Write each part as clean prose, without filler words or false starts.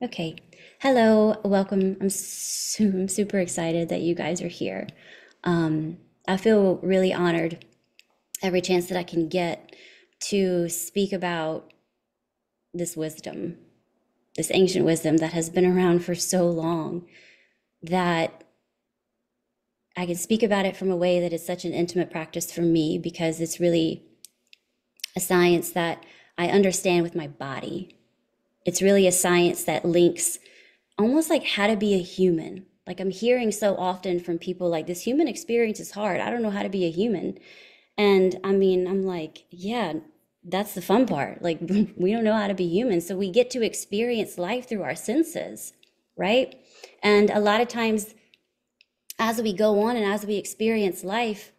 Okay. Hello, welcome. I'm super excited that you guys are here. I feel really honored every chance that I can get to speak about this wisdom, this ancient wisdom that has been around for so long that I can speak about it from a way that is such an intimate practice for me because it's really a science that I understand with my body. It's really a science that links almost like how to be a human. Like I'm hearing so often from people like this human experience is hard. I don't know how to be a human. And I mean, I'm like, yeah, that's the fun part. Like we don't know how to be human. So we get to experience life through our senses, right? And a lot of times as we go on and as we experience life,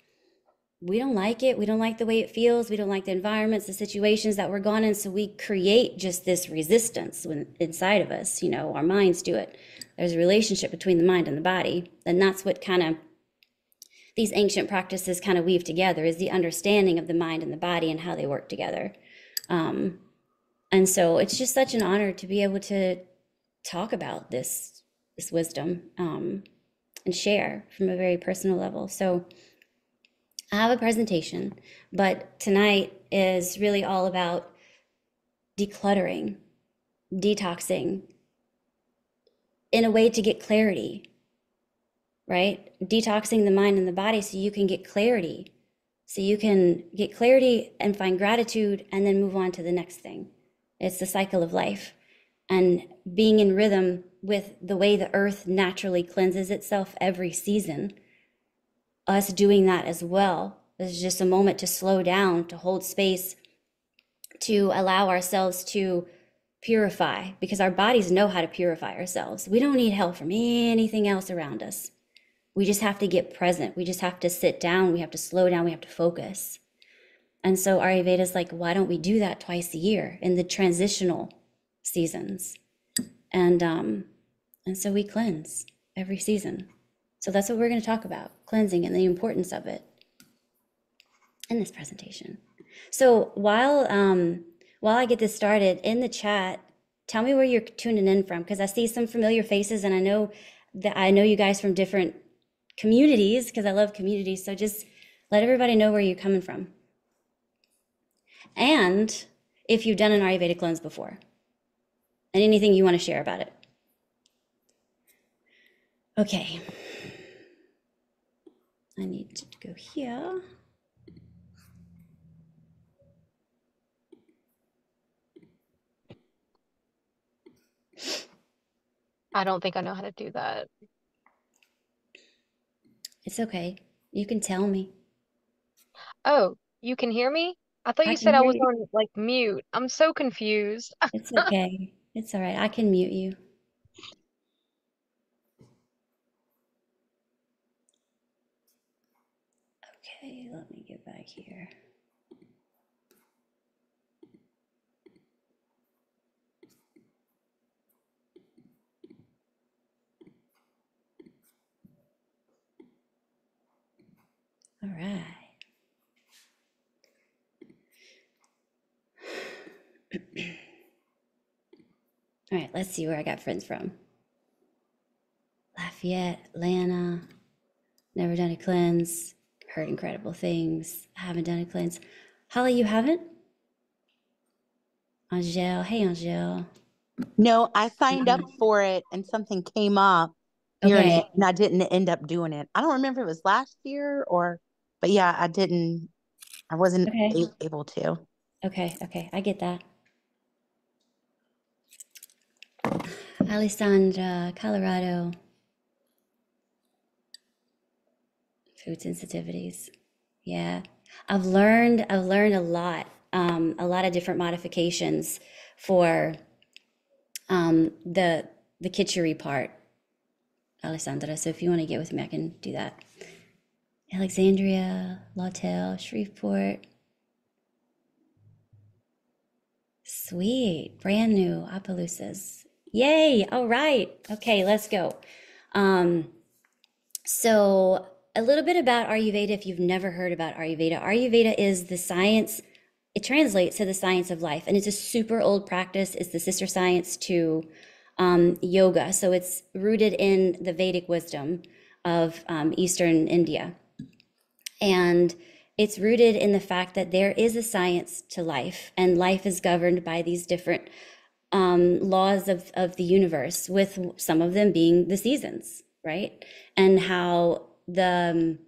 we don't like it. We don't like the way it feels. We don't like the environments, the situations that we're gone in. So we create just this resistance inside of us. Our minds do it. There's a relationship between the mind and the body. And that's what kind of these ancient practices kind of weave together is the understanding of the mind and the body and how they work together. And so it's just such an honor to be able to talk about this wisdom and share from a very personal level. So I have a presentation, but tonight is really all about decluttering, detoxing in a way to get clarity, right? Detoxing the mind and the body so you can get clarity. So you can get clarity and find gratitude and then move on to the next thing. It's the cycle of life. And being in rhythm with the way the earth naturally cleanses itself every season, us doing that as well. This is just a moment to slow down, to hold space, to allow ourselves to purify, because our bodies know how to purify ourselves. We don't need help from anything else around us. We just have to get present. We just have to sit down. We have to slow down. We have to focus. And so Ayurveda is like, why don't we do that twice a year in the transitional seasons? And so we cleanse every season. So that's what we're going to talk about, cleansing and the importance of it in this presentation. So while I get this started in the chat, tell me where you're tuning in from because I see some familiar faces and I know you guys from different communities because I love communities. So just let everybody know where you're coming from. And if you've done an Ayurvedic cleanse before and anything you want to share about it. Okay. I need to go here. I don't think I know how to do that. It's okay. You can tell me. Oh, you can hear me? I thought I you can said I hear was you. on like mute. I'm so confused. It's okay. It's all right. I can mute you. Okay, let me get back here. All right. All right, let's see where I got friends from. Lafayette, Atlanta, never done a cleanse, heard incredible things, haven't done a cleanse. Holly, you haven't? Angel, hey Angel. No, I signed up for it and something came up, your name, Okay, and I didn't end up doing it. I don't remember if it was last year but yeah, I wasn't okay, able to. okay, I get that. Alessandra, Colorado, food sensitivities. Yeah, I've learned a lot of different modifications for the kitchery part, Alessandra. So if you want to get with me, I can do that. Alexandria, Lawtell, Shreveport. Sweet, brand new Opelousas. Yay! All right. Okay, let's go. Um, so a little bit about Ayurveda if you've never heard about Ayurveda. Ayurveda is the science, it translates to the science of life, and it's a super old practice. It's the sister science to yoga. So it's rooted in the Vedic wisdom of Eastern India. And it's rooted in the fact that there is a science to life, and life is governed by these different laws of the universe, with some of them being the seasons, right? And how the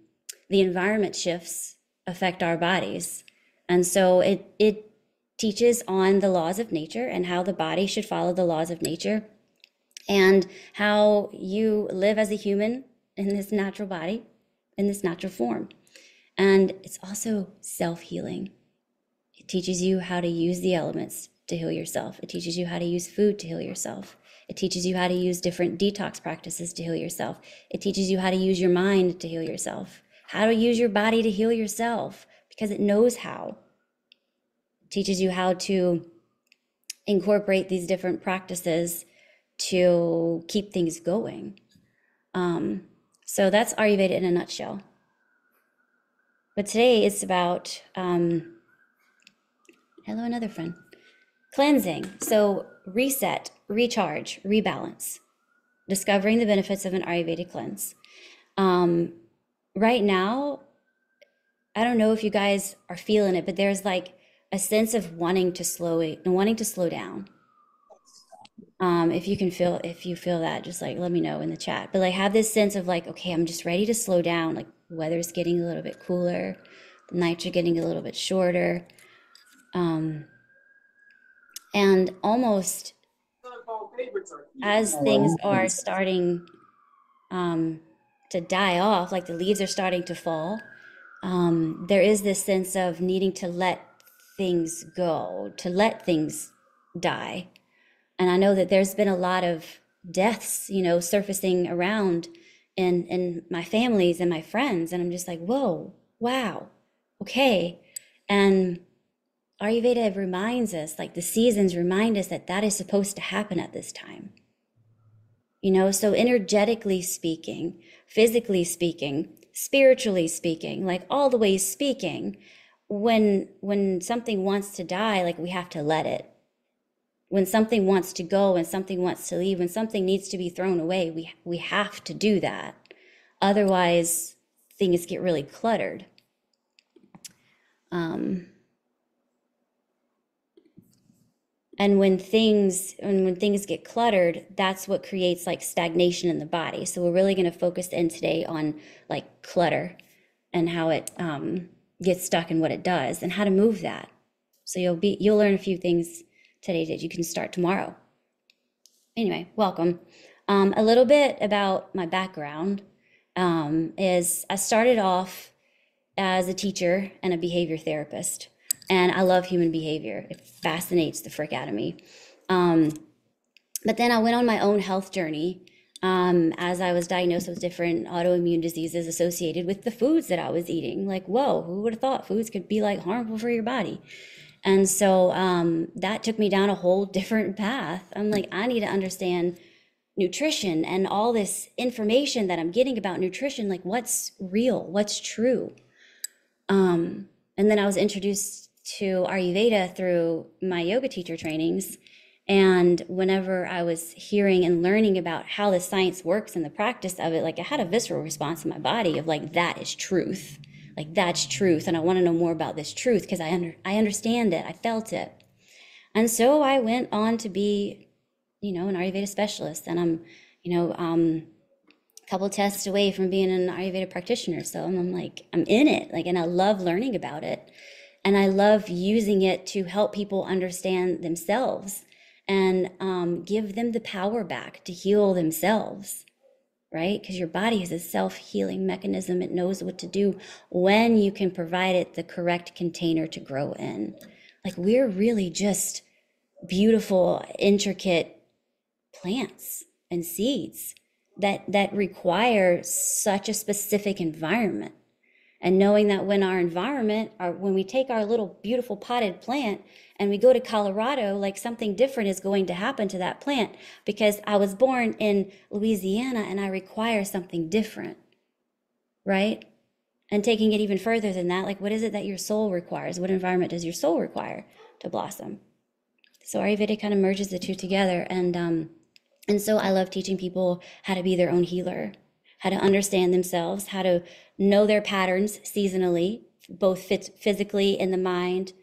environment shifts affect our bodies. And so it teaches on the laws of nature and how the body should follow the laws of nature, and how you live as a human in this natural body, in this natural form. And it's also self-healing. It teaches you how to use the elements to heal yourself. It teaches you how to use food to heal yourself. It teaches you how to use different detox practices to heal yourself. It teaches you how to use your mind to heal yourself, how to use your body to heal yourself, because it knows how. It teaches you how to incorporate these different practices to keep things going. So that's Ayurveda in a nutshell. But today it's about, hello, another friend, cleansing. So reset, recharge, rebalance, discovering the benefits of an Ayurvedic cleanse. Right now, I don't know if you guys are feeling it, but there's like a sense of wanting to slow down. If you feel that, just like let me know in the chat. But like have this sense of like, okay, I'm just ready to slow down. Like weather's getting a little bit cooler, the nights are getting a little bit shorter. And almost as things are starting to die off, like the leaves are starting to fall, there is this sense of needing to let things go, to let things die. And I know that there's been a lot of deaths, surfacing around in my families and my friends. And I'm just like, whoa, wow, okay. And Ayurveda reminds us, like the seasons remind us that that is supposed to happen at this time. So energetically speaking, physically speaking, spiritually speaking, like all the ways speaking, when something wants to die, like we have to let it. When something wants to go, when something wants to leave, when something needs to be thrown away, we have to do that. Otherwise, things get really cluttered. And when things get cluttered, that's what creates like stagnation in the body. So we're really going to focus in today on like clutter and how it gets stuck and what it does and how to move that. So you'll learn a few things today that you can start tomorrow. Anyway, welcome. A little bit about my background is I started off as a teacher and a behavior therapist, and I love human behavior. It fascinates the frick out of me. But then I went on my own health journey as I was diagnosed with different autoimmune diseases associated with the foods that I was eating. Like, whoa, who would have thought foods could be like harmful for your body? And so that took me down a whole different path. I'm like, I need to understand nutrition and all this information that I'm getting about nutrition, like what's real, what's true. And then I was introduced to Ayurveda through my yoga teacher trainings. And whenever I was hearing and learning about how the science works and the practice of it, like I had a visceral response in my body of like, that is truth. Like that's truth, and I want to know more about this truth because I understand it, I felt it. And so I went on to be, an Ayurveda specialist, and I'm, a couple tests away from being an Ayurveda practitioner. So I'm like, I'm in it, like, and I love learning about it, and I love using it to help people understand themselves and give them the power back to heal themselves. Right? Because your body is a self-healing mechanism. It knows what to do when you can provide it the correct container to grow in. Like we're really just beautiful, intricate plants and seeds that require such a specific environment. And knowing that when our environment, when we take our little beautiful potted plant and we go to Colorado, like something different is going to happen to that plant because I was born in Louisiana and I require something different, right? And taking it even further than that, like what is it that your soul requires? What environment does your soul require to blossom? So Ayurveda kind of merges the two together. And And so I love teaching people how to be their own healer, how to understand themselves, how to know their patterns seasonally, both physically in the mind,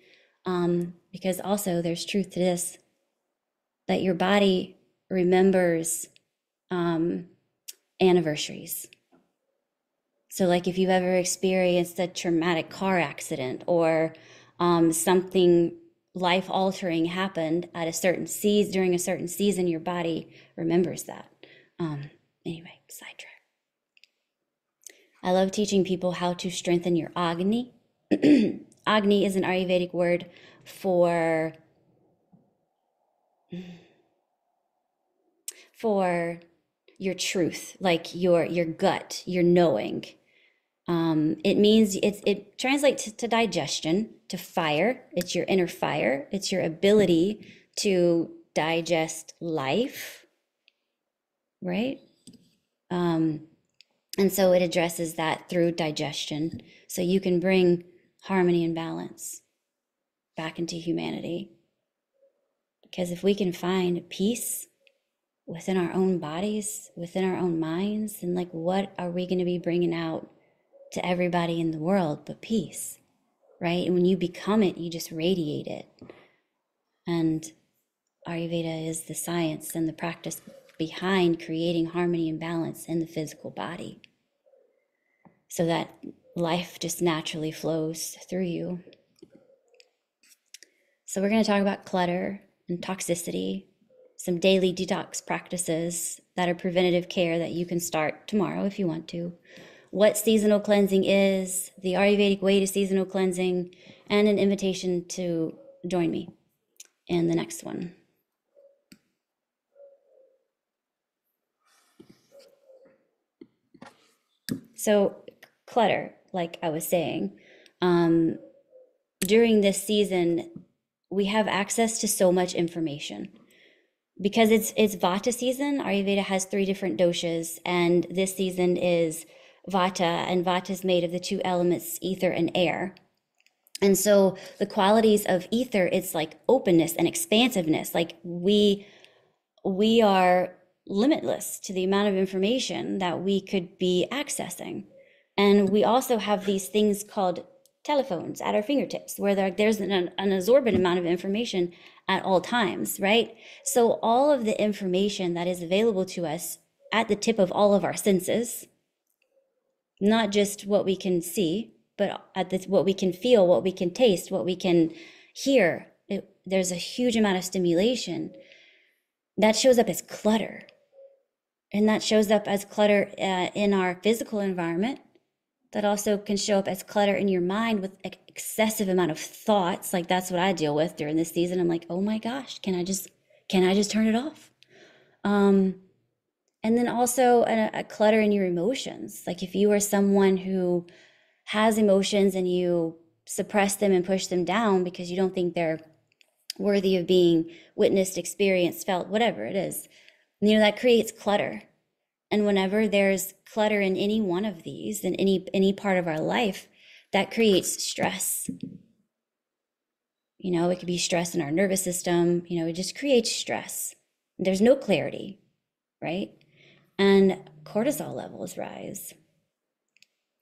because also there's truth to this, that your body remembers anniversaries. So like if you've ever experienced a traumatic car accident or something life altering happened at a certain season, during a certain season, your body remembers that. Anyway, sidetrack. I love teaching people how to strengthen your Agni. Agni is an Ayurvedic word for your truth, like your gut, your knowing. It means it translates to digestion, to fire. It's your inner fire. It's your ability to digest life, right? And so it addresses that through digestion. So you can bring harmony and balance back into humanity. Because if we can find peace within our own bodies, within our own minds, then like what are we going to be bringing out to everybody in the world but peace, right? And when you become it, you just radiate it. And Ayurveda is the science and the practice behind creating harmony and balance in the physical body so that life just naturally flows through you. So we're going to talk about clutter and toxicity, some daily detox practices that are preventative care that you can start tomorrow if you want to, what seasonal cleansing is, the Ayurvedic way to seasonal cleansing, and an invitation to join me in the next one. So clutter, like I was saying, during this season, we have access to so much information. Because it's Vata season, Ayurveda has 3 different doshas, and this season is Vata, and Vata is made of the 2 elements, ether and air. And so the qualities of ether, it's like openness and expansiveness. Like we are limitless to the amount of information that we could be accessing. And we also have these things called telephones at our fingertips, where there's an exorbitant amount of information at all times, right? So all of the information that is available to us at the tip of all of our senses, not just what we can see, but what we can feel, what we can taste, what we can hear. There's a huge amount of stimulation that shows up as clutter. And that shows up as clutter in our physical environment. That also can show up as clutter in your mind with excessive amount of thoughts. Like that's what I deal with during this season. I'm like, oh my gosh, can I just turn it off? And then also a clutter in your emotions. Like if you are someone who has emotions and you suppress them and push them down because you don't think they're worthy of being witnessed, experienced, felt, whatever it is, that creates clutter. And whenever there's clutter in any one of these, in any part of our life, that creates stress. It could be stress in our nervous system. It just creates stress. There's no clarity, right? And cortisol levels rise.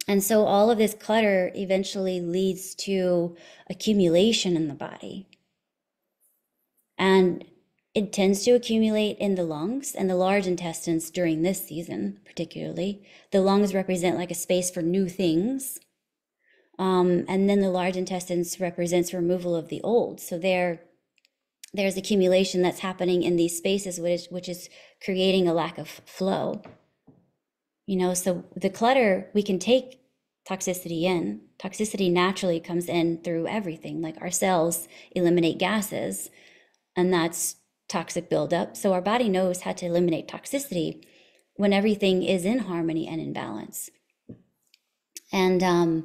And so all of this clutter eventually leads to accumulation in the body. And it tends to accumulate in the lungs and the large intestines during this season, particularly. The lungs represent like a space for new things. And then the large intestines represents removal of the old. So there's accumulation that's happening in these spaces, which is creating a lack of flow. So the clutter, we can take toxicity in. Toxicity naturally comes in through everything, like our cells eliminate gases, and that's toxic buildup. So our body knows how to eliminate toxicity when everything is in harmony and in balance. And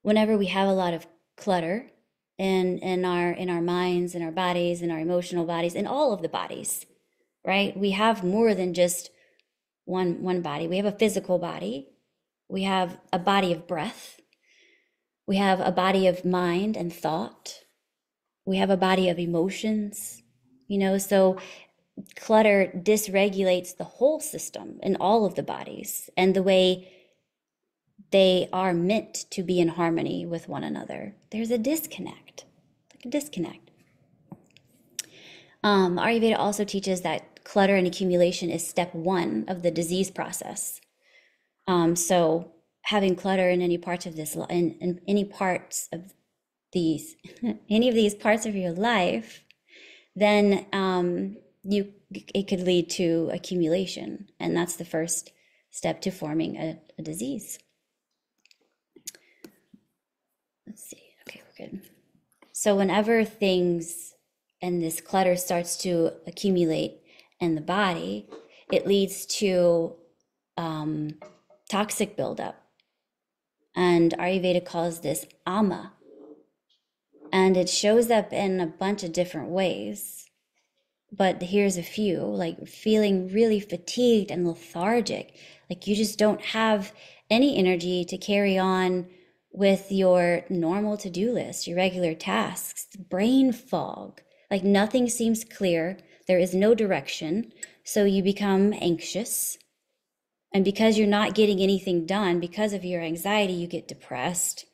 whenever we have a lot of clutter in our minds, in our bodies, in our emotional bodies, in all of the bodies, right? We have more than just one body. We have a physical body. We have a body of breath. We have a body of mind and thought. We have a body of emotions. So clutter dysregulates the whole system in all of the bodies and the way they are meant to be in harmony with one another. There's a disconnect, like a disconnect. Ayurveda also teaches that clutter and accumulation is step one of the disease process. So having clutter in any parts of this, in any parts of these, any of these parts of your life, then it could lead to accumulation, and that's the first step to forming a disease. Let's see. Okay, we're good. So whenever things and this clutter starts to accumulate in the body, it leads to toxic buildup. And Ayurveda calls this ama. And it shows up in a bunch of different ways. But here's a few, like feeling really fatigued and lethargic, like you just don't have any energy to carry on with your normal to-do list, your regular tasks, brain fog, like nothing seems clear, there is no direction, so you become anxious. And because you're not getting anything done, because of your anxiety, you get depressed.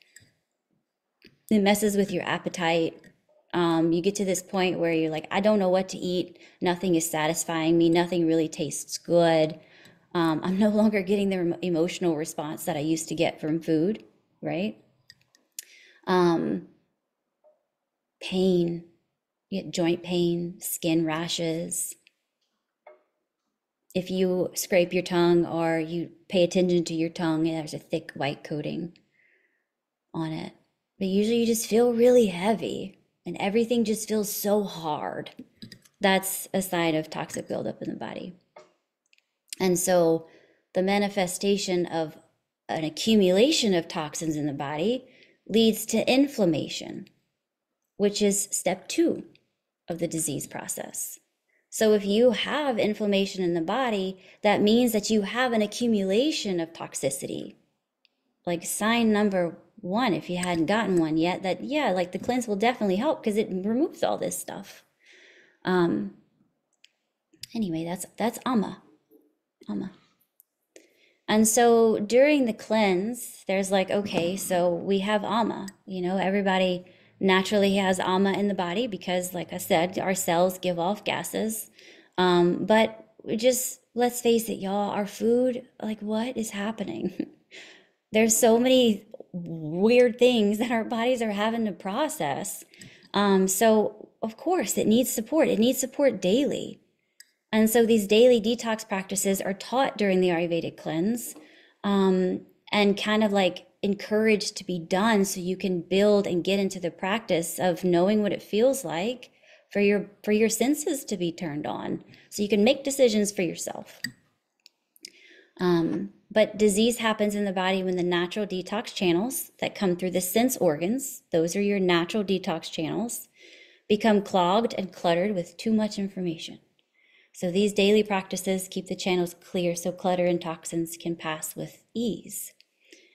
It messes with your appetite. You get to this point where you're like, I don't know what to eat. Nothing is satisfying me. Nothing really tastes good. I'm no longer getting the emotional response that I used to get from food, right? Pain, you get joint pain, skin rashes. If you scrape your tongue or you pay attention to your tongue, there's a thick white coating on it. But usually you just feel really heavy and everything just feels so hard. That's a sign of toxic buildup in the body. And so the manifestation of an accumulation of toxins in the body leads to inflammation, which is step 2 of the disease process. So if you have inflammation in the body, that means that you have an accumulation of toxicity. Like sign number 1, if you hadn't gotten one yet, that yeah, like the cleanse will definitely help because it removes all this stuff. Anyway, that's ama. And so during the cleanse, there's like, okay, so we have ama, everybody naturally has ama in the body because, like I said, our cells give off gases. But let's face it, y'all, our food, like what is happening? There's so many weird things that our bodies are having to process. So of course it needs support. It needs support daily. And so these daily detox practices are taught during the Ayurvedic cleanse, and kind of like encouraged to be done so you can build and get into the practice of knowing what it feels like for your senses to be turned on so you can make decisions for yourself. But disease happens in the body when the natural detox channels that come through the sense organs, those are your natural detox channels, become clogged and cluttered with too much information. So these daily practices keep the channels clear so clutter and toxins can pass with ease.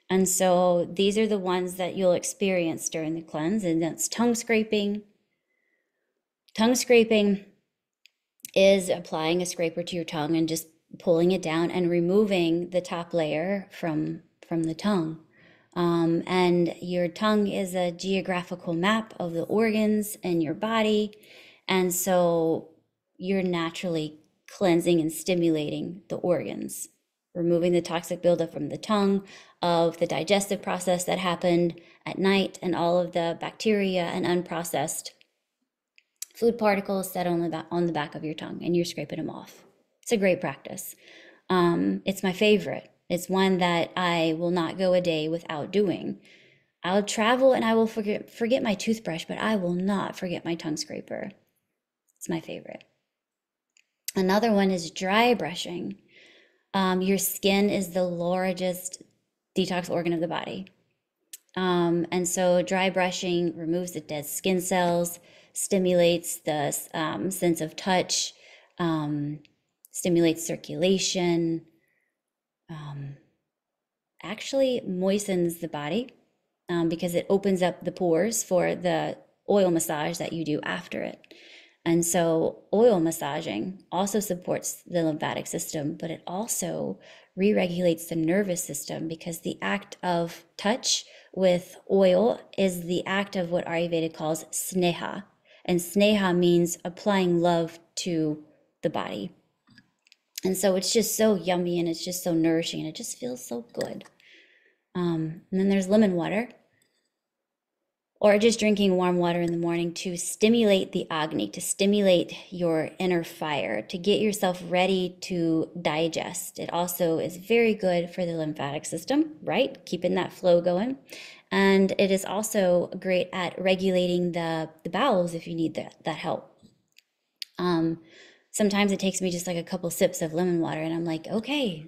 And so these are the ones that you'll experience during the cleanse, and that's tongue scraping. Tongue scraping is applying a scraper to your tongue and just pulling it down and removing the top layer from the tongue. And your tongue is a geographical map of the organs in your body. And so you're naturally cleansing and stimulating the organs, removing the toxic buildup from the tongue, of the digestive process that happened at night, and all of the bacteria and unprocessed food particles that are on the back of your tongue, and you're scraping them off. It's a great practice. It's my favorite. It's one that I will not go a day without doing. I'll travel and I will forget my toothbrush, but I will not forget my tongue scraper. It's my favorite. Another one is dry brushing. Your skin is the largest detox organ of the body. And so dry brushing removes the dead skin cells, stimulates the sense of touch, stimulates circulation, actually moistens the body because it opens up the pores for the oil massage that you do after it. And so oil massaging also supports the lymphatic system, but it also re-regulates the nervous system, because the act of touch with oil is the act of what Ayurveda calls sneha. And sneha means applying love to the body. And so it's just so yummy, and it's just so nourishing, and it just feels so good. And then there's lemon water, or just drinking warm water in the morning to stimulate the Agni, to stimulate your inner fire, to get yourself ready to digest. It also is very good for the lymphatic system, right? Keeping that flow going. And it is also great at regulating the bowels if you need that help. Sometimes it takes me just like a couple sips of lemon water, and I'm like, okay,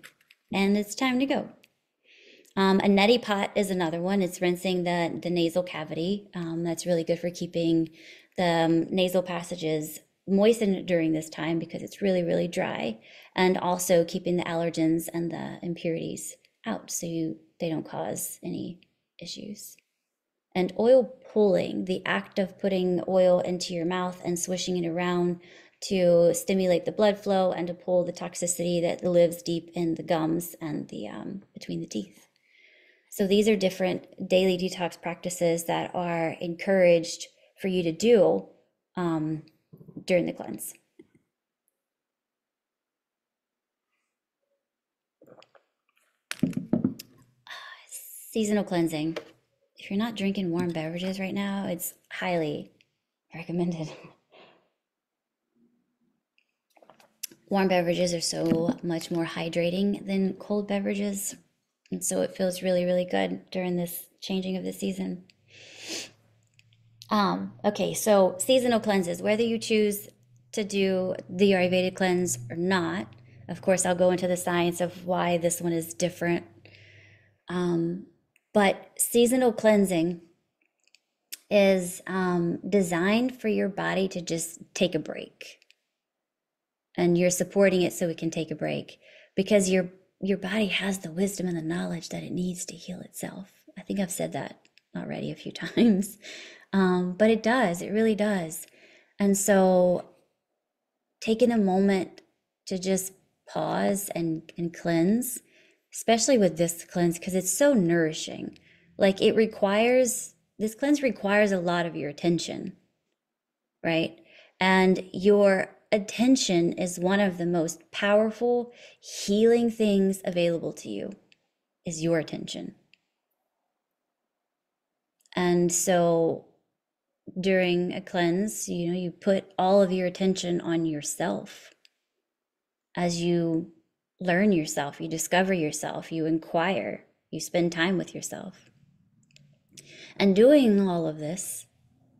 and it's time to go. A neti pot is another one. It's rinsing the nasal cavity. That's really good for keeping the nasal passages moistened during this time, because it's really, really dry, and also keeping the allergens and the impurities out so they don't cause any issues. And oil pulling, the act of putting oil into your mouth and swishing it around to stimulate the blood flow and to pull the toxicity that lives deep in the gums and the between the teeth. So these are different daily detox practices that are encouraged for you to do during the cleanse. Seasonal cleansing. If you're not drinking warm beverages right now, it's highly recommended. Warm beverages are so much more hydrating than cold beverages. And so it feels really, really good during this changing of the season. Okay, so seasonal cleanses, whether you choose to do the Ayurvedic cleanse or not, of course, I'll go into the science of why this one is different. But seasonal cleansing is designed for your body to just take a break. And you're supporting it so it can take a break, because your body has the wisdom and the knowledge that it needs to heal itself. I think I've said that already a few times, but it does, it really does. And so taking a moment to just pause and cleanse, especially with this cleanse, because it's so nourishing. Like this cleanse requires a lot of your attention, right? And your attention is one of the most powerful healing things available to you, is your attention. And so during a cleanse, you put all of your attention on yourself. As you learn yourself, you discover yourself, you inquire, you spend time with yourself. And doing all of this,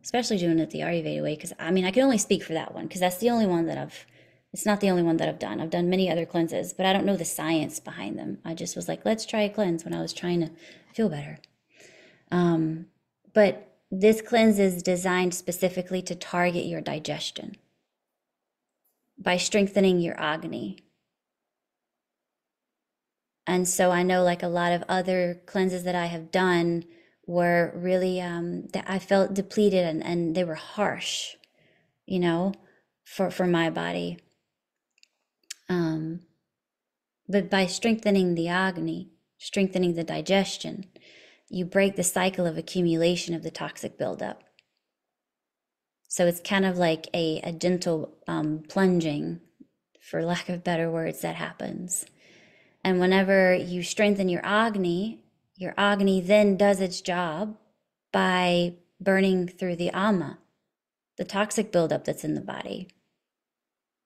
especially doing it the Ayurveda way, because I can only speak for that one, because that's the only one that it's not the only one that I've done. I've done many other cleanses, but I don't know the science behind them. I just was like, let's try a cleanse when I was trying to feel better. But this cleanse is designed specifically to target your digestion by strengthening your Agni. And so I know, like a lot of other cleanses that I have done were really, that I felt depleted, and they were harsh, for my body. But by strengthening the Agni, strengthening the digestion, you break the cycle of accumulation of the toxic buildup. So it's kind of like a gentle plunging, for lack of better words, that happens. And whenever you strengthen your Agni then does its job by burning through the Ama, the toxic buildup that's in the body.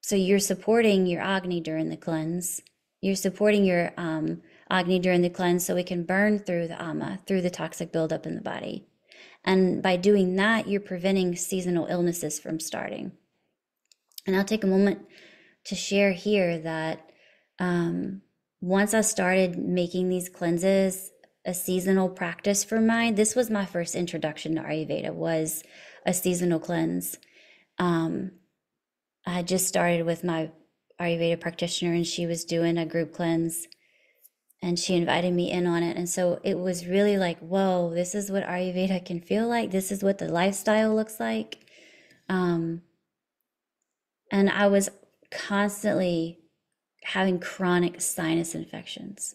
So you're supporting your Agni during the cleanse. You're supporting your Agni during the cleanse so it can burn through the Ama, through the toxic buildup in the body. And by doing that, you're preventing seasonal illnesses from starting. And I'll take a moment to share here that once I started making these cleanses a seasonal practice for mine, this was my first introduction to Ayurveda, was a seasonal cleanse. I had just started with my Ayurveda practitioner, and she was doing a group cleanse, and she invited me in on it. And so it was really like, whoa, this is what Ayurveda can feel like. This is what the lifestyle looks like. And I was constantly having chronic sinus infections.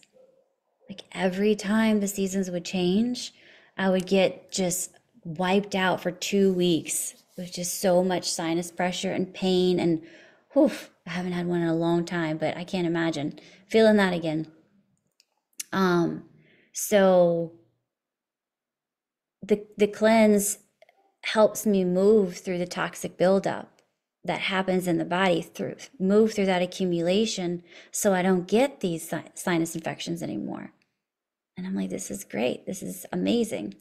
Like every time the seasons would change, I would get just wiped out for 2 weeks with just so much sinus pressure and pain. And whew, I haven't had one in a long time, but I can't imagine feeling that again. So the cleanse helps me move through the toxic buildup that happens in the body, move through that accumulation, so I don't get these sinus infections anymore. And I'm like, this is great. This is amazing.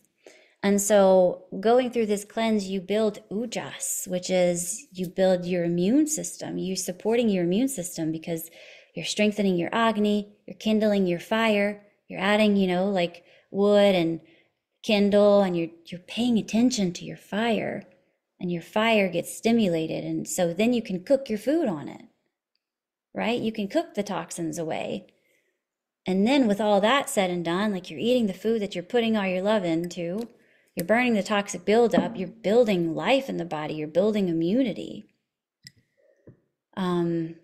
And so going through this cleanse, you build ujas, which is you build your immune system. You're supporting your immune system because you're strengthening your agni, you're kindling your fire, you're adding, like wood and kindle, and you're paying attention to your fire, and your fire gets stimulated. And so then you can cook your food on it, right? You can cook the toxins away. And then with all that said and done, like you're eating the food that you're putting all your love into, you're burning the toxic buildup, you're building life in the body, you're building immunity. And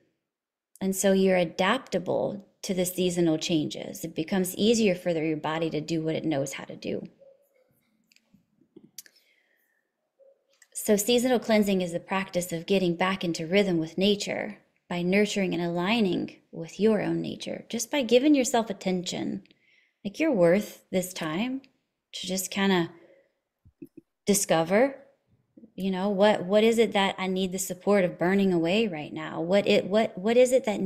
so you're adaptable to the seasonal changes. It becomes easier for your body to do what it knows how to do. So seasonal cleansing is the practice of getting back into rhythm with nature by nurturing and aligning with your own nature, just by giving yourself attention. Like you're worth this time to just kind of discover, what is it that I need the support of burning away right now? What is it that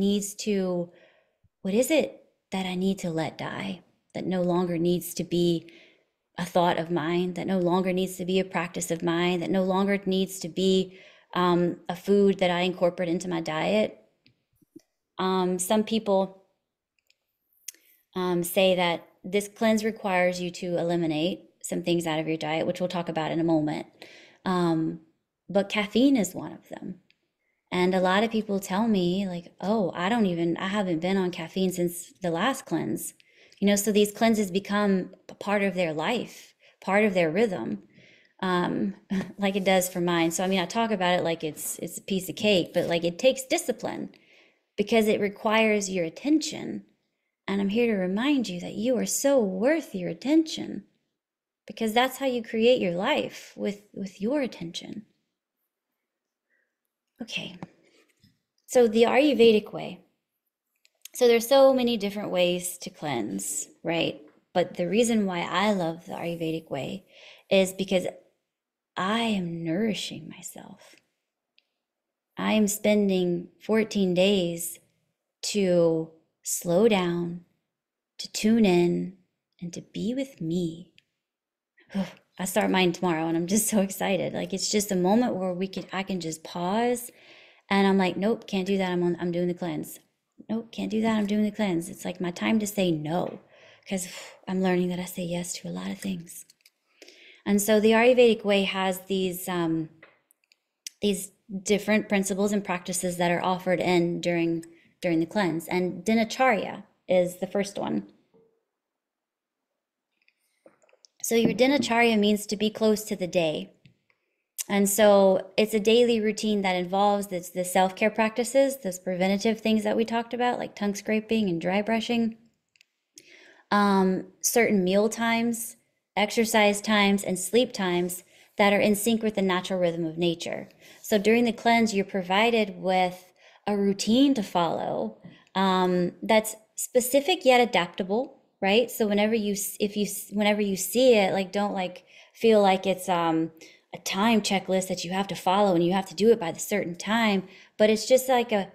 what is it that I need to let die, that no longer needs to be a thought of mine, that no longer needs to be a practice of mine, that no longer needs to be a food that I incorporate into my diet. Some people say that this cleanse requires you to eliminate some things out of your diet, which we'll talk about in a moment. But caffeine is one of them. And a lot of people tell me like, oh, I haven't been on caffeine since the last cleanse. So these cleanses become a part of their life, part of their rhythm, like it does for mine. So, I talk about it like it's a piece of cake, but like it takes discipline because it requires your attention. And I'm here to remind you that you are so worth your attention, because that's how you create your life, with your attention. Okay, so the Ayurvedic way. So there's so many different ways to cleanse, right? But the reason why I love the Ayurvedic way is because I am nourishing myself. I am spending 14 days to slow down, to tune in, and to be with me. I start mine tomorrow and I'm just so excited. Like it's just a moment where I can just pause, and I'm like, nope, can't do that. I'm doing the cleanse. Nope, can't do that. I'm doing the cleanse. It's like my time to say no, because I'm learning that I say yes to a lot of things. And so the Ayurvedic way has these different principles and practices that are offered during the cleanse. And Dinacharya is the first one. So your Dinacharya means to be close to the day. And so it's a daily routine that involves the self-care practices, those preventative things that we talked about, like tongue scraping and dry brushing, certain meal times, exercise times, and sleep times that are in sync with the natural rhythm of nature. So during the cleanse, you're provided with a routine to follow that's specific yet adaptable, right? So whenever you see it, like don't like feel like it's a time checklist that you have to follow and you have to do it by the certain time, but it's just like a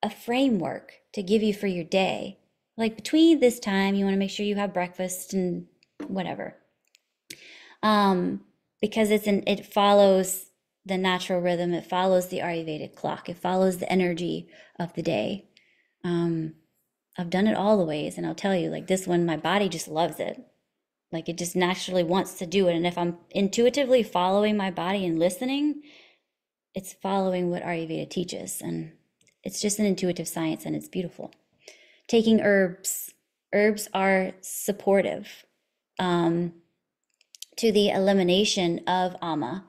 framework to give you for your day. Like between this time, you want to make sure you have breakfast and whatever. Because it follows the natural rhythm, it follows the Ayurvedic clock, it follows the energy of the day. I've done it all the ways, and I'll tell you, like this one, my body just loves it. Like it just naturally wants to do it. And if I'm intuitively following my body and listening, it's following what Ayurveda teaches. And it's just an intuitive science, and it's beautiful. Taking herbs. Herbs are supportive to the elimination of ama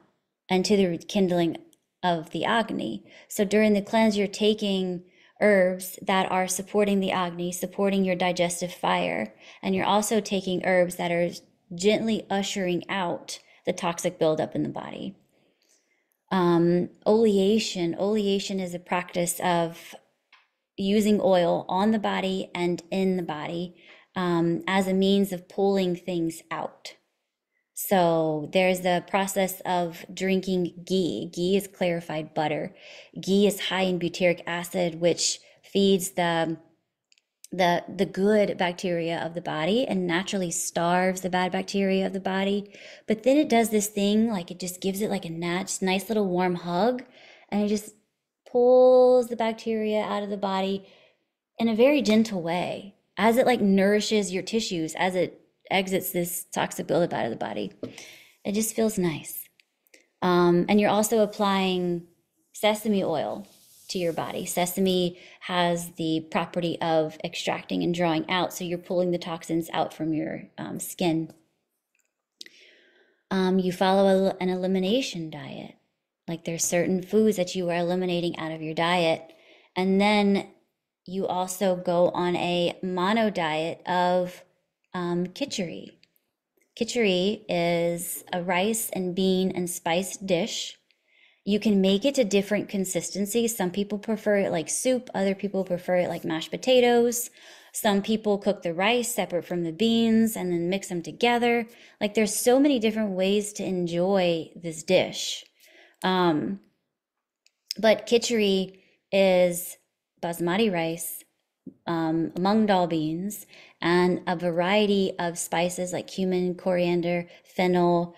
and to the kindling of the Agni. So during the cleanse, you're taking herbs that are supporting the Agni, supporting your digestive fire, and you're also taking herbs that are gently ushering out the toxic buildup in the body. Oleation is a practice of using oil on the body and in the body as a means of pulling things out. So there's the process of drinking ghee. Ghee is clarified butter. Ghee is high in butyric acid, which feeds the good bacteria of the body and naturally starves the bad bacteria of the body. But then it does this thing, like it just gives it like a nice little warm hug, and it just pulls the bacteria out of the body in a very gentle way as it like nourishes your tissues as it exits this toxic buildup out of the body. It just feels nice. And you're also applying sesame oil to your body. Sesame has the property of extracting and drawing out, so you're pulling the toxins out from your skin. You follow an elimination diet. Like there's certain foods that you are eliminating out of your diet. And then you also go on a mono diet of khichdi. Khichdi is a rice and bean and spice dish. You can make it to different consistencies. Some people prefer it like soup. Other people prefer it like mashed potatoes. Some people cook the rice separate from the beans and then mix them together. Like there's so many different ways to enjoy this dish. But khichdi is basmati rice, mung dal beans, and a variety of spices like cumin, coriander, fennel,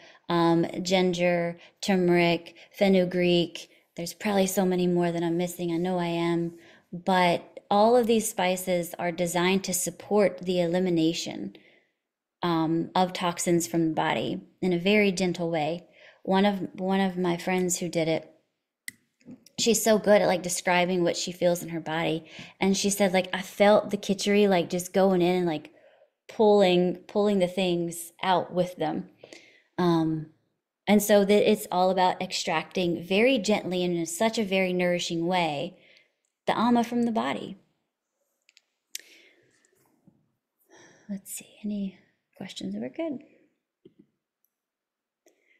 ginger, turmeric, fenugreek. There's probably so many more that I'm missing. I know I am. But all of these spices are designed to support the elimination of toxins from the body in a very gentle way. One of my friends who did it, she's so good at like describing what she feels in her body, and she said like I felt the khichdi like just going in and like pulling the things out with them. And so that it's all about extracting very gently and in such a very nourishing way the ama from the body. Let's see, any questions? We're good.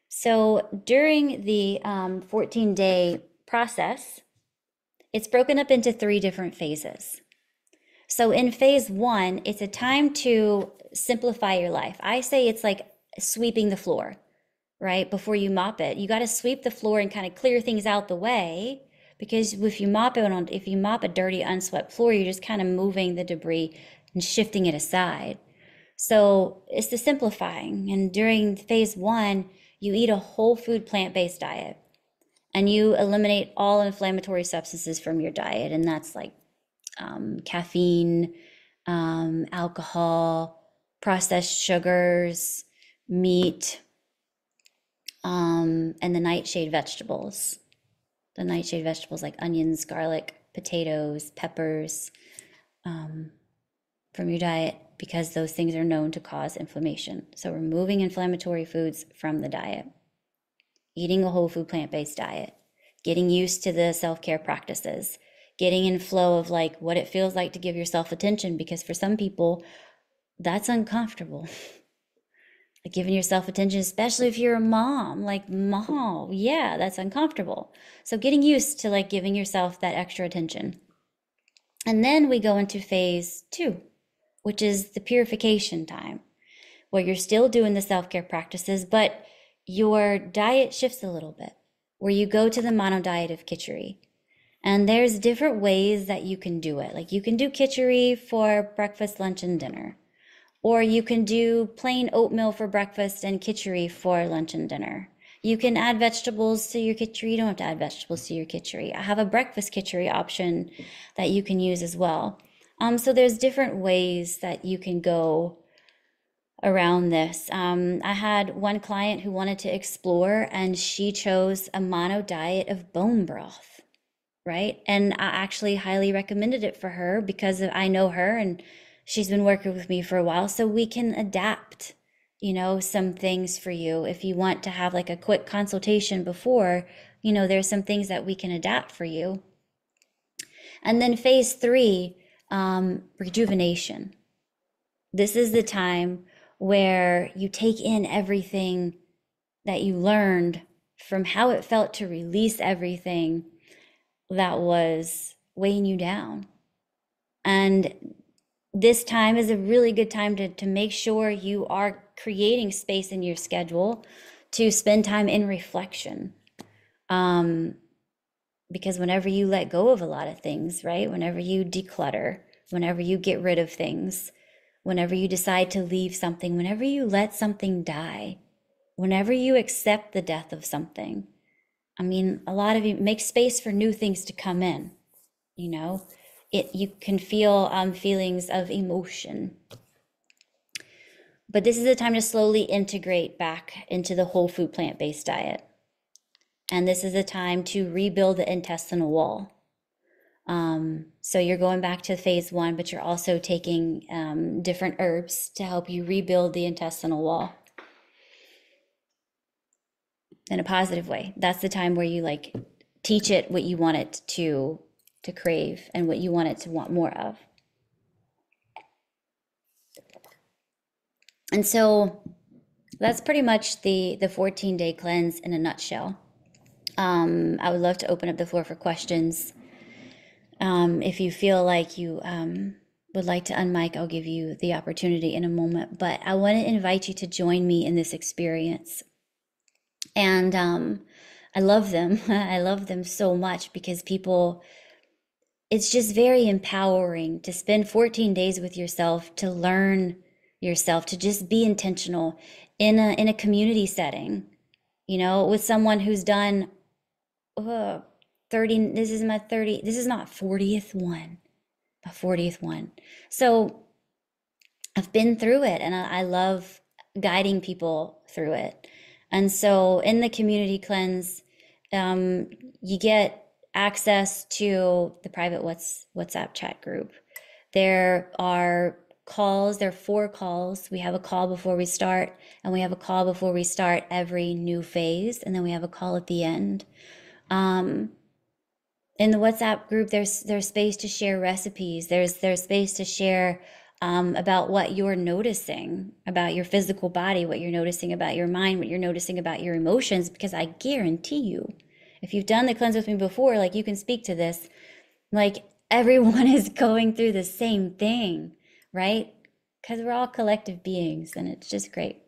So during the 14-day process, it's broken up into 3 different phases. So in phase 1, it's a time to simplify your life. I say it's like sweeping the floor, right? Before you mop it, you got to sweep the floor and kind of clear things out the way, because if you mop a dirty, unswept floor, you're just kind of moving the debris and shifting it aside. So it's the simplifying. And during phase 1, you eat a whole food plant-based diet, and you eliminate all inflammatory substances from your diet. And that's like caffeine, alcohol, processed sugars, meat, and the nightshade vegetables. The nightshade vegetables like onions, garlic, potatoes, peppers, from your diet, because those things are known to cause inflammation. So removing inflammatory foods from the diet, eating a whole food plant-based diet, getting used to the self-care practices, getting in flow of like what it feels like to give yourself attention, because for some people that's uncomfortable. Like giving yourself attention, especially if you're a mom, like mom, yeah, that's uncomfortable. So getting used to like giving yourself that extra attention. And then we go into phase 2, which is the purification time, where you're still doing the self-care practices, but your diet shifts a little bit, where you go to the mono diet of khichdi. And there's different ways that you can do it. Like you can do khichdi for breakfast, lunch, and dinner. Or you can do plain oatmeal for breakfast and khichdi for lunch and dinner. You can add vegetables to your khichdi. You don't have to add vegetables to your khichdi. I have a breakfast khichdi option that you can use as well. So there's different ways that you can go around this. I had one client who wanted to explore, and she chose a mono diet of bone broth, right? And I actually highly recommended it for her because I know her and she's been working with me for a while, so we can adapt, some things for you. If you want to have like a quick consultation before, you know, there's some things that we can adapt for you. And then phase 3, rejuvenation. This is the time where you take in everything that you learned from how it felt to release everything that was weighing you down. And this time is a really good time to make sure you are creating space in your schedule to spend time in reflection. Because whenever you let go of a lot of things, right? Whenever you declutter, whenever you get rid of things, whenever you decide to leave something, whenever you let something die, whenever you accept the death of something, I mean, a lot of you make space for new things to come in, you know? You can feel feelings of emotion. But this is a time to slowly integrate back into the whole food plant-based diet. And this is a time to rebuild the intestinal wall. So you're going back to phase 1, but you're also taking different herbs to help you rebuild the intestinal wall in a positive way. That's the time where you like teach it what you want it to crave and what you want it to want more of. And so that's pretty much the 14-day cleanse in a nutshell. I would love to open up the floor for questions. If you feel like you would like to unmic, I'll give you the opportunity in a moment. But I want to invite you to join me in this experience. And I love them. I love them so much because it's just very empowering to spend 14 days with yourself, to learn yourself, to just be intentional in a community setting, you know, with someone who's done 30, this is not 40th one, my 40th one. So I've been through it and I love guiding people through it. And so in the community cleanse, you get access to the private WhatsApp chat group. There are calls, there are 4 calls. We have a call before we start, and we have a call before we start every new phase, and then we have a call at the end. In the WhatsApp group, there's space to share recipes. There's space to share about what you're noticing about your physical body, what you're noticing about your mind, what you're noticing about your emotions, because I guarantee you, if you've done the cleanse with me before, like you can speak to this, like everyone is going through the same thing, right? Because we're all collective beings and it's just great.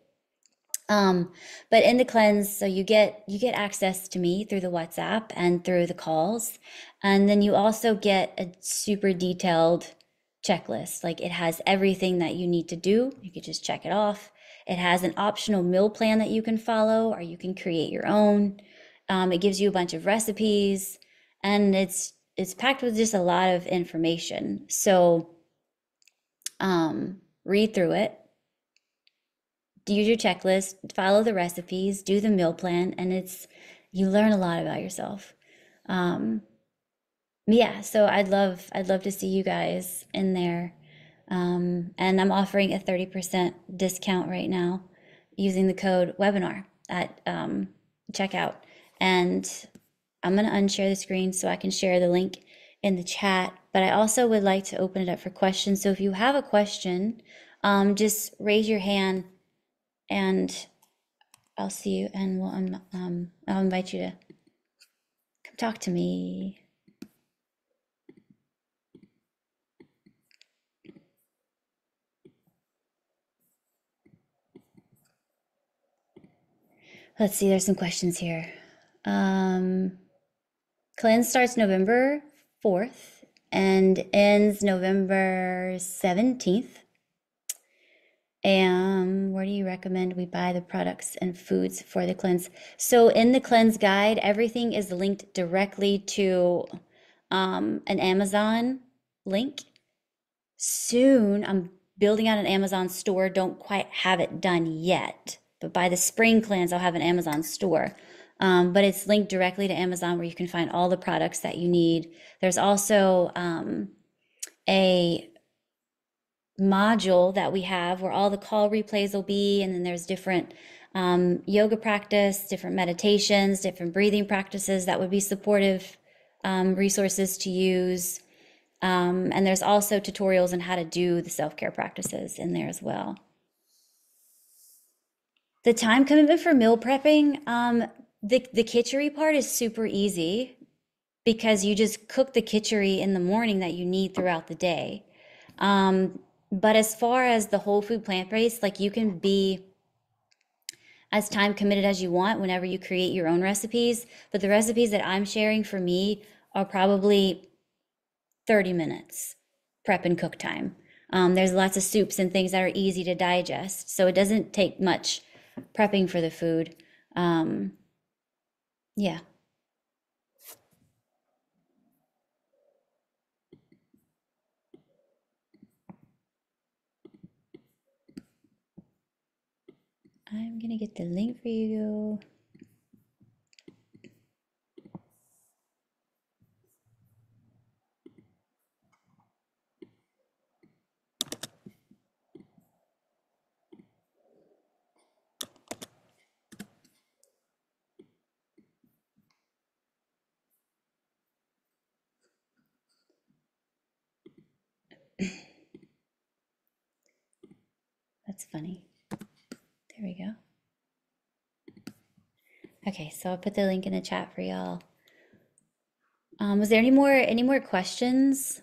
But in the cleanse, so you get access to me through the WhatsApp and through the calls. And then you also get a super detailed checklist. Like it has everything that you need to do. You could just check it off. It has an optional meal plan that you can follow, or you can create your own. It gives you a bunch of recipes, and it's packed with just a lot of information. So read through it, use your checklist, follow the recipes, do the meal plan, and you learn a lot about yourself. Yeah, so I'd love to see you guys in there. And I'm offering a 30% discount right now using the code webinar at checkout. And I'm going to unshare the screen so I can share the link in the chat. But I also would like to open it up for questions. So if you have a question, just raise your hand and I'll see you, and I'll invite you to come talk to me. Let's see, there's some questions here. Cleanse starts November 4th and ends November 17th. And where do you recommend we buy the products and foods for the cleanse? So in the cleanse guide, everything is linked directly to an Amazon link. Soon, I'm building out an Amazon store. Don't quite have it done yet, but by the spring cleanse, I'll have an Amazon store. But it's linked directly to Amazon where you can find all the products that you need. There's also a module that we have where all the call replays will be, and then there's different yoga practice, different meditations, different breathing practices that would be supportive resources to use. And there's also tutorials on how to do the self-care practices in there as well. The time commitment for meal prepping, the kitchery part is super easy because you just cook the kitchery in the morning that you need throughout the day. But as far as the whole food plant-based, like you can be as time committed as you want whenever you create your own recipes. But the recipes that I'm sharing for me are probably 30 minutes prep and cook time. There's lots of soups and things that are easy to digest, so it doesn't take much prepping for the food. Yeah. I'm gonna get the link for you. That's funny. There we go. Okay, so I'll put the link in the chat for y'all. Was there any more questions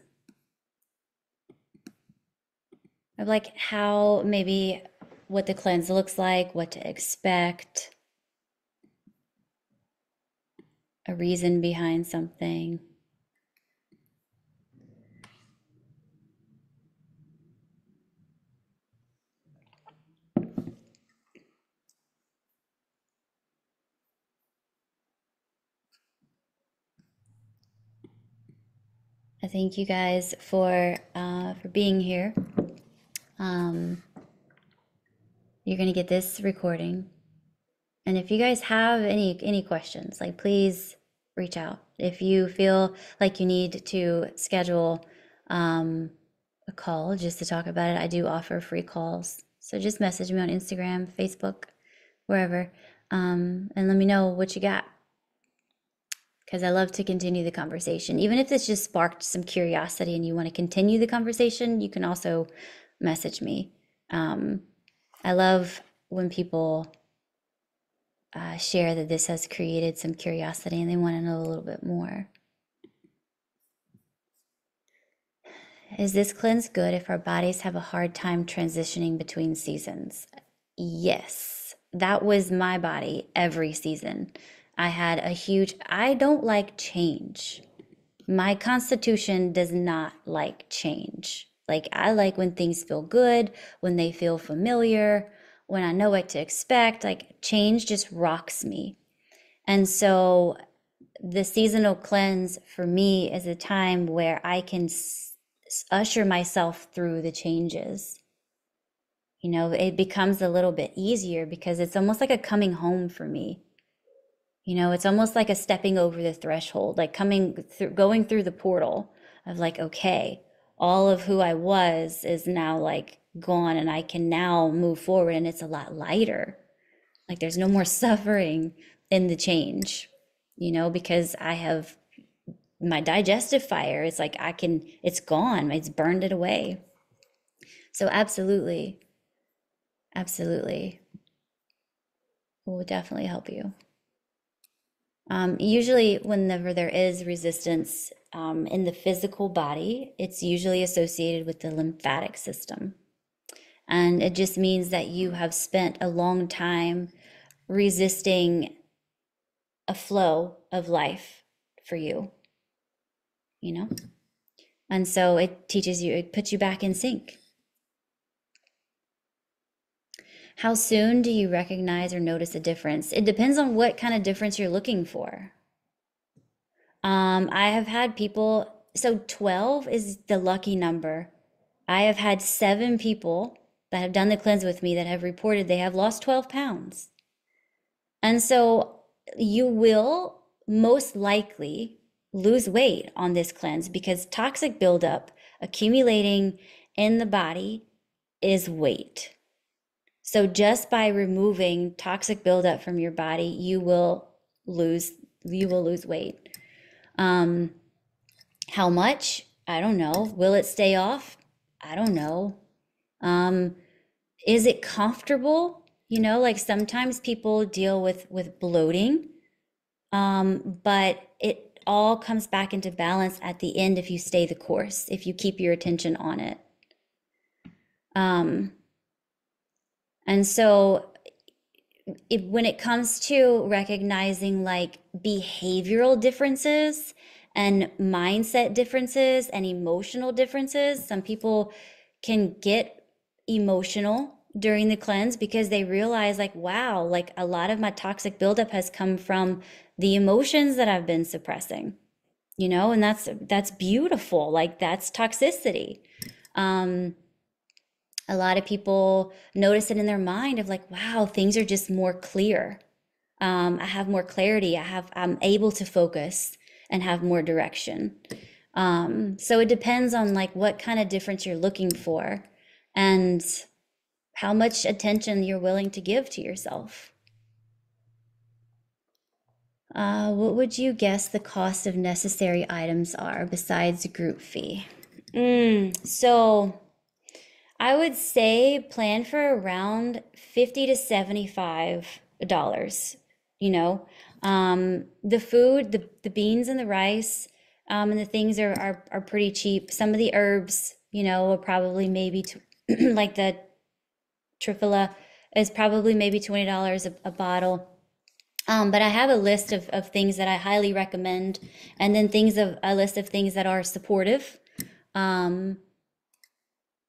of like how maybe what the cleanse looks like, what to expect, a reason behind something? I thank you guys for being here. You're gonna get this recording, and if you guys have any questions, like please reach out. If you feel like you need to schedule a call just to talk about it, I do offer free calls. So just message me on Instagram, Facebook, wherever, and let me know what you got. Because I love to continue the conversation. Even if this just sparked some curiosity and you want to continue the conversation, you can also message me. I love when people share that this has created some curiosity and they want to know a little bit more. Is this cleanse good if our bodies have a hard time transitioning between seasons? Yes, that was my body every season. I don't like change. My constitution does not like change. Like, I like when things feel good, when they feel familiar, when I know what to expect. Like, change just rocks me. And so, the seasonal cleanse for me is a time where I can usher myself through the changes. You know, it becomes a little bit easier because it's almost like a coming home for me. You know, it's almost like a stepping over the threshold, like going through the portal of like, okay, all of who I was is now like gone and I can now move forward and it's a lot lighter. Like there's no more suffering in the change, you know, because I have my digestive fire. It's like it's gone, it's burned it away. So absolutely, absolutely. It will definitely help you. Usually, whenever there is resistance in the physical body, it's usually associated with the lymphatic system. And it just means that you have spent a long time resisting a flow of life for you, you know? And so it puts you back in sync. How soon do you recognize or notice a difference? It depends on what kind of difference you're looking for. I have had people, so 12 is the lucky number. I have had 7 people that have done the cleanse with me that have reported they have lost 12 pounds. And so you will most likely lose weight on this cleanse because toxic buildup accumulating in the body is weight. So just by removing toxic buildup from your body, lose you will lose weight. How much? I don't know. Will it stay off? I don't know. Is it comfortable? Like sometimes people deal with bloating, but it all comes back into balance at the end if you stay the course, if you keep your attention on it. And so when it comes to recognizing like behavioral differences and mindset differences and emotional differences, some people can get emotional during the cleanse because they realize like, wow, like a lot of my toxic buildup has come from the emotions that I've been suppressing, and that's beautiful. Like that's toxicity. A lot of people notice it in their mind of like, wow, things are just more clear. I have more clarity. I'm able to focus and have more direction. So it depends on like what kind of difference you're looking for and how much attention you're willing to give to yourself. What would you guess the cost of necessary items are besides group fee? So I would say plan for around $50 to $75. The food, the beans and the rice, and the things are pretty cheap. Some of the herbs, are probably maybe like the triphala is probably maybe $20 a bottle. But I have a list of things that I highly recommend, and then a list of things that are supportive. But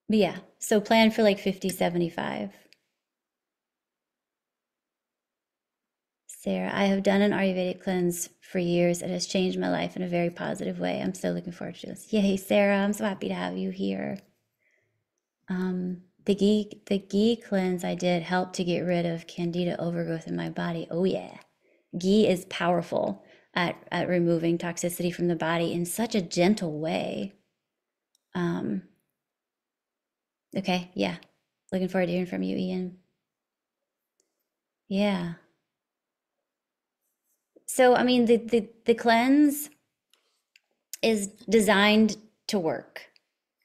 yeah, so plan for like 50, 75. Sarah, I have done an Ayurvedic cleanse for years. It has changed my life in a very positive way. I'm so looking forward to this. Yay, Sarah, I'm so happy to have you here. The ghee cleanse I did helped to get rid of candida overgrowth in my body. Oh yeah. Ghee is powerful at removing toxicity from the body in such a gentle way. Okay, yeah. Looking forward to hearing from you, Ian. Yeah. So, I mean, the cleanse is designed to work,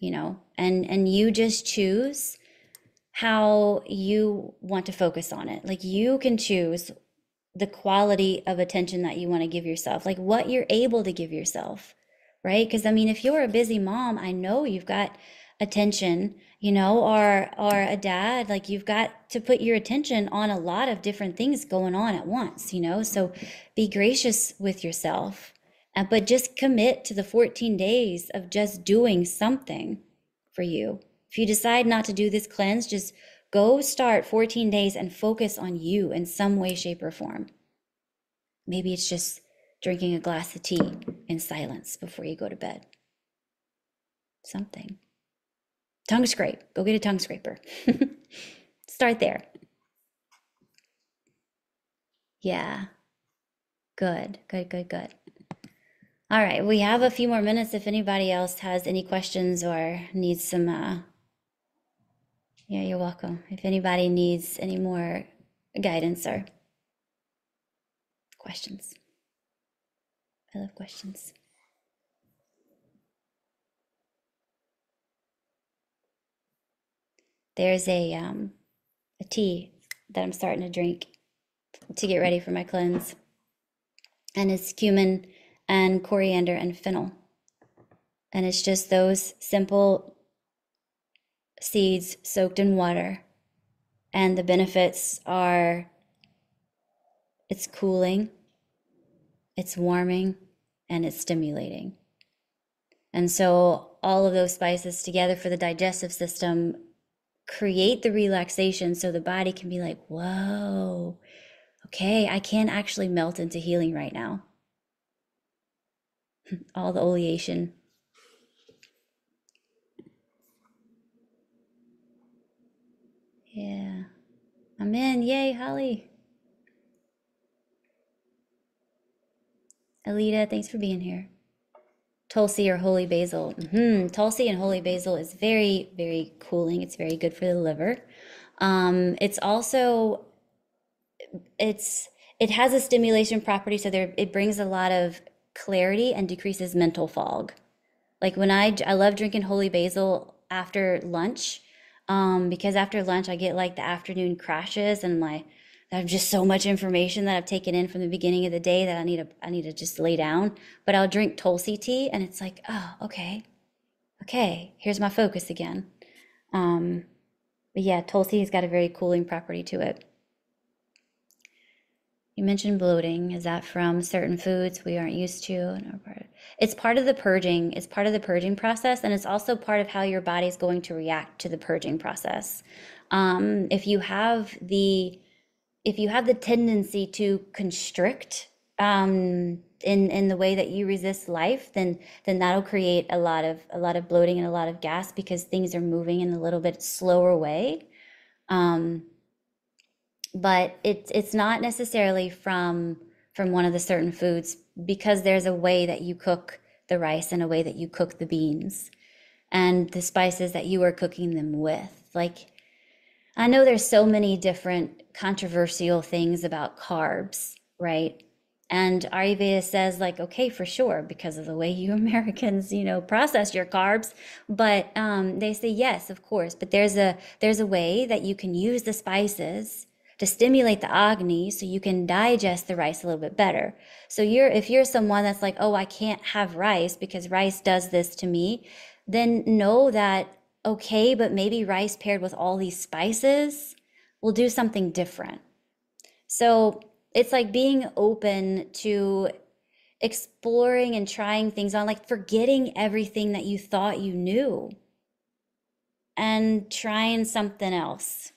and you just choose how you want to focus on it. Like you can choose the quality of attention that you want to give yourself, like what you're able to give yourself, right? Because I mean, if you're a busy mom, I know you've got attention, or a dad, like you've got to put your attention on a lot of different things going on at once, so be gracious with yourself, but just commit to the 14 days of just doing something for you. If you decide not to do this cleanse, just go start 14 days and focus on you in some way, shape, or form. Maybe it's just drinking a glass of tea in silence before you go to bed. Something. Tongue scrape. Go get a tongue scraper. Start there. Yeah. Good. All right. We have a few more minutes if anybody else has any questions or needs some. Yeah, you're welcome. If anybody needs any more guidance or questions. I love questions. There's a tea that I'm starting to drink to get ready for my cleanse. And it's cumin and coriander and fennel. And it's just those simple seeds soaked in water. And the benefits are it's cooling, it's warming, and it's stimulating. And so all of those spices together for the digestive system create the relaxation so the body can be like, whoa, okay, I can actually melt into healing right now. All the oleation. Yeah. I'm in. Yay, Holly. Alita, thanks for being here. Tulsi or holy basil. Tulsi and holy basil is very, very cooling. It's very good for the liver. It's also it has a stimulation property, so it brings a lot of clarity and decreases mental fog. Like when I love drinking holy basil after lunch, because after lunch I get like the afternoon crashes and I have just so much information that I've taken in from the beginning of the day that I need to just lay down. But I'll drink Tulsi tea and it's like, oh, okay, here's my focus again. But yeah, Tulsi's got a very cooling property to it. You mentioned bloating. Is that from certain foods we aren't used to? It's part of the purging. It's part of the purging process, and it's also part of how your body's going to react to the purging process. If you have the tendency to constrict in the way that you resist life, then that'll create a lot of bloating and a lot of gas because things are moving in a little bit slower way. But it's not necessarily from one of the certain foods because there's a way that you cook the rice and a way that you cook the beans and the spices that you are cooking them with. Like, I know there's so many different controversial things about carbs, right? And Ayurveda says like, okay, for sure, because of the way you Americans, process your carbs. But they say yes, of course. But there's a way that you can use the spices to stimulate the Agni so you can digest the rice a little bit better. So if you're someone that's like, oh, I can't have rice because rice does this to me, then know that, okay, but maybe rice paired with all these spices will do something different. So it's like being open to exploring and trying things on, like forgetting everything that you thought you knew and trying something else,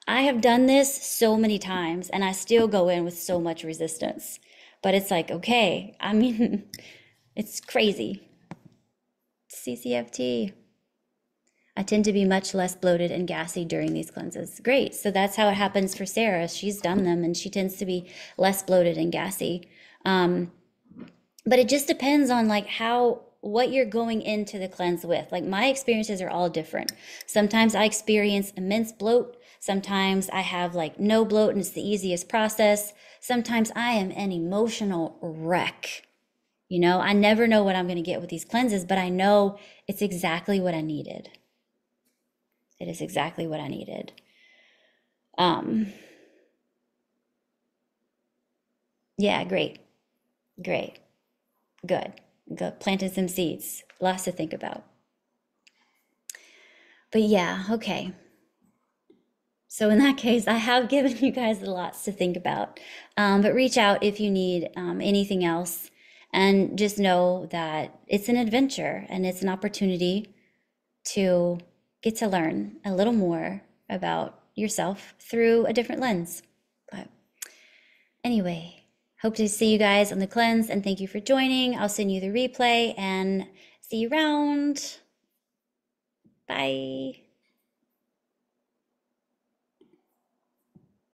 I have done this so many times and I still go in with so much resistance. But it's like, okay, I mean, it's crazy. CCFT. I tend to be much less bloated and gassy during these cleanses. Great. So that's how it happens for Sarah. She's done them and she tends to be less bloated and gassy. But it just depends on like what you're going into the cleanse with. Like my experiences are all different. Sometimes I experience immense bloat. Sometimes I have like no bloat and it's the easiest process. Sometimes I am an emotional wreck. I never know what I'm going to get with these cleanses, but I know it's exactly what I needed. It is exactly what I needed. Yeah, great. Good. Planted some seeds. Lots to think about. But yeah, okay. So in that case, I have given you guys lots to think about. But reach out if you need anything else. And just know that it's an adventure and it's an opportunity to get to learn a little more about yourself through a different lens. But anyway, hope to see you guys on the cleanse and thank you for joining. I'll send you the replay and see you around. Bye.